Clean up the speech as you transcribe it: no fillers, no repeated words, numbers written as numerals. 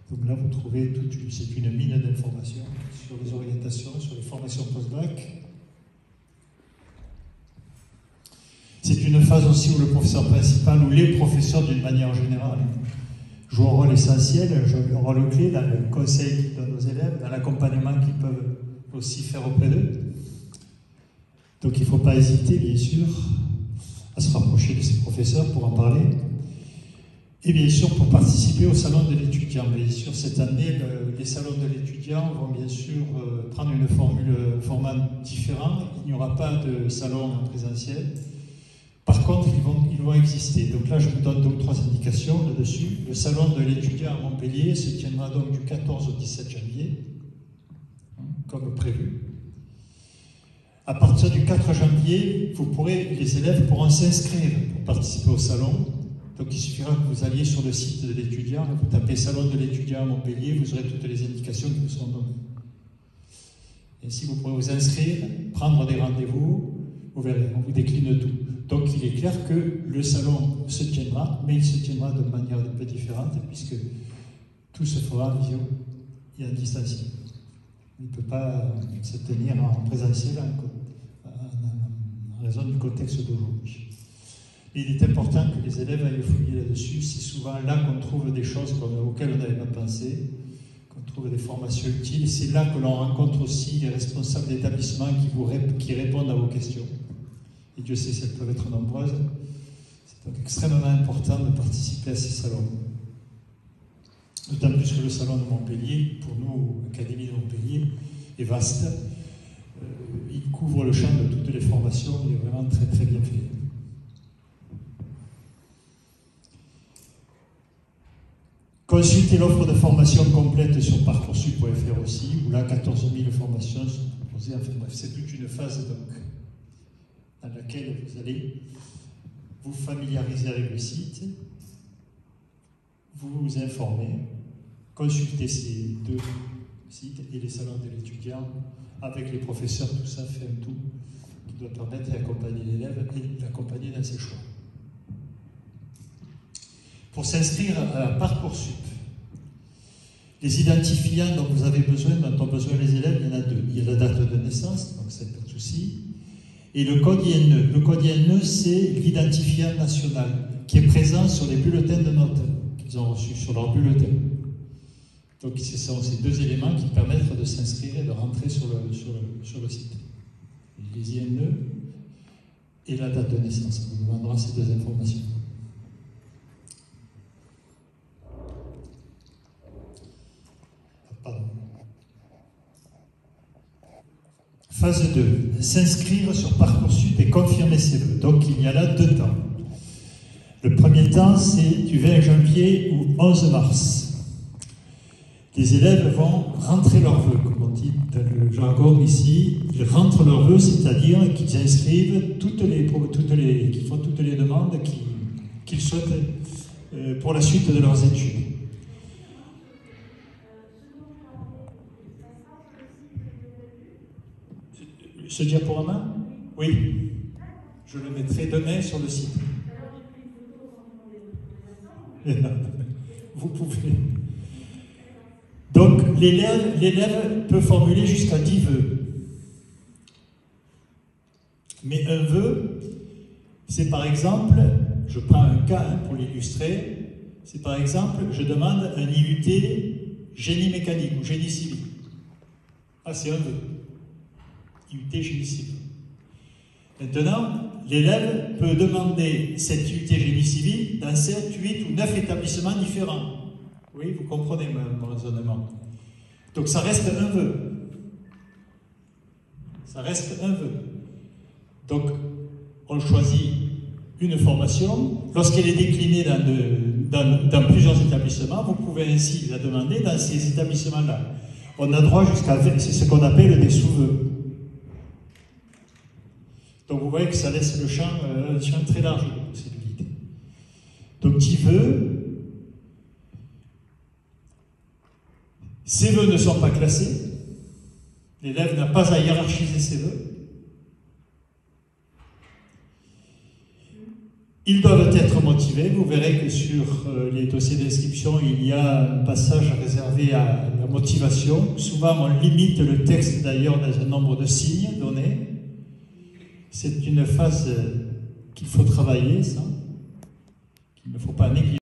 Donc là, vous trouvez c'est une mine d'informations sur les orientations, sur les formations post-bac. C'est une phase aussi où le professeur principal, ou les professeurs d'une manière générale, jouent un rôle essentiel, un rôle clé dans le conseil qu'ils donnent aux élèves, dans l'accompagnement qu'ils peuvent aussi faire auprès d'eux. Donc il ne faut pas hésiter, bien sûr, à se rapprocher de ces professeurs pour en parler. Et bien sûr, pour participer au salon de l'étudiant. Bien sûr, cette année, les salons de l'étudiant vont bien sûr prendre un format différent. Il n'y aura pas de salon en présentiel. Par contre, ils vont exister. Donc là, je vous donne 2 ou 3 indications là-dessus. Le salon de l'étudiant à Montpellier se tiendra donc du 14 au 17 janvier, comme prévu. À partir du 4 janvier, les élèves pourront s'inscrire pour participer au salon. Donc il suffira que vous alliez sur le site de l'étudiant, vous tapez salon de l'étudiant à Montpellier, vous aurez toutes les indications qui vous seront données. Ainsi, vous pourrez vous inscrire, prendre des rendez-vous, vous verrez, on vous décline tout. Donc il est clair que le salon se tiendra, mais il se tiendra de manière un peu différente, puisque tout se fera en visio et en distanciel. Il ne peut pas se tenir en présentiel en raison du contexte d'aujourd'hui. Il est important que les élèves aillent fouiller là-dessus. C'est souvent là qu'on trouve des choses auxquelles on n'avait pas pensé, qu'on trouve des formations utiles. C'est là que l'on rencontre aussi les responsables d'établissement qui répondent à vos questions. Et Dieu sait si elles peuvent être nombreuses. C'est donc extrêmement important de participer à ces salons. D'autant plus que le salon de Montpellier, pour nous, l'Académie de Montpellier, est vaste. Il couvre le champ de toutes les formations. Il est vraiment très très bien fait. Consultez l'offre de formation complète sur parcoursup.fr aussi, où là 14 000 formations sont proposées. Enfin bref, c'est toute une phase donc, dans laquelle vous allez vous familiariser avec le site, vous informer, consulter ces 2 sites et les salons de l'étudiant avec les professeurs. Tout ça fait un tout qui doit permettre d'accompagner l'élève et l'accompagner dans ses choix. Pour s'inscrire à Parcoursup, les identifiants dont vous avez besoin, dont ont besoin les élèves, il y en a 2. Il y a la date de naissance, donc c'est pas de souci, et le code INE. Le code INE, c'est l'identifiant national qui est présent sur les bulletins de notes qu'ils ont reçus, sur leur bulletin. Donc ce sont ces 2 éléments qui permettent de s'inscrire et de rentrer sur le site. Les INE et la date de naissance. On vous demandera ces 2 informations. Phase 2, s'inscrire sur Parcoursup et confirmer ses vœux. Donc il y a là 2 temps. Le premier temps, c'est du 20 janvier au 11 mars. Les élèves vont rentrer leurs vœux, comme on dit dans le jargon ici. Ils rentrent leurs vœux, c'est-à-dire qu'ils inscrivent qu'ils font toutes les demandes qu'ils souhaitent pour la suite de leurs études. Ce diaporama? Oui. Je le mettrai demain sur le site. Vous pouvez. Donc, l'élève peut formuler jusqu'à 10 vœux. Mais un vœu, c'est par exemple, je prends un cas pour l'illustrer, c'est par exemple, je demande un IUT génie mécanique ou génie civil. Ah, c'est un vœu. IUT génie civil. Maintenant, l'élève peut demander cet IUT génie civil dans 7, 8 ou 9 établissements différents. Oui, vous comprenez mon raisonnement. Donc ça reste un vœu. Ça reste un vœu. Donc, on choisit une formation. Lorsqu'elle est déclinée dans plusieurs établissements, vous pouvez ainsi la demander dans ces établissements-là. On a droit jusqu'à... C'est ce qu'on appelle des sous-vœux. Donc vous voyez que ça laisse le champ très large de possibilités. Donc 10 vœux. Ces vœux ne sont pas classés. L'élève n'a pas à hiérarchiser ses vœux. Ils doivent être motivés. Vous verrez que sur les dossiers d'inscription, il y a un passage réservé à la motivation. Souvent, on limite le texte d'ailleurs dans un nombre de signes donné. C'est une phase qu'il faut travailler, ça, qu'il ne faut pas négliger.